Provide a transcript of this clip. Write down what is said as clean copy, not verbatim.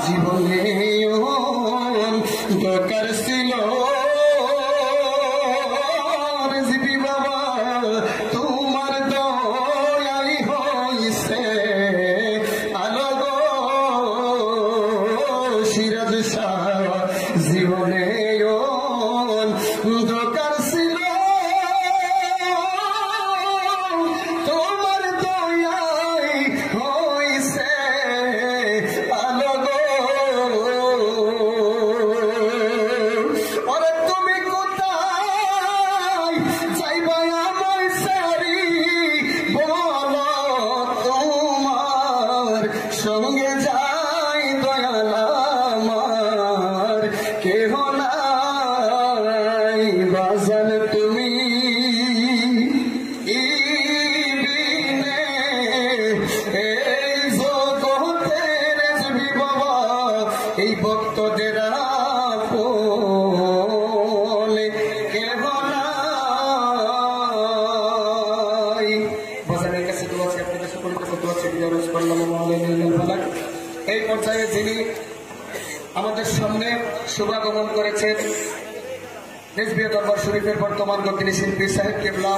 জীবনে দরকার ছিল রেজবি বাবা তোমার দয়াই হইছে আলো গো সিরাজ শাহ জীবনে দরকার ছিল তোমার দয়াই হইছে আলো গো ওরে তুমি কোথায় যাইবা আমায় সারি বলো তোমার সঙ্গে যাই দয়াল আমার কেহ নাই বাজান তুমি এই ভক্তদের আপনে কেহ নাই বাজানের কাছে দোয়া চাই আপনাদের সকলের কাছে দোয়া চাই এই পর্যায়ে যিনি আমাদের সামনে শুভাগমন করেছেন রেজবি দরবার শরীফের বর্তমান গতিনী শিল্পী সাহেব কেবলা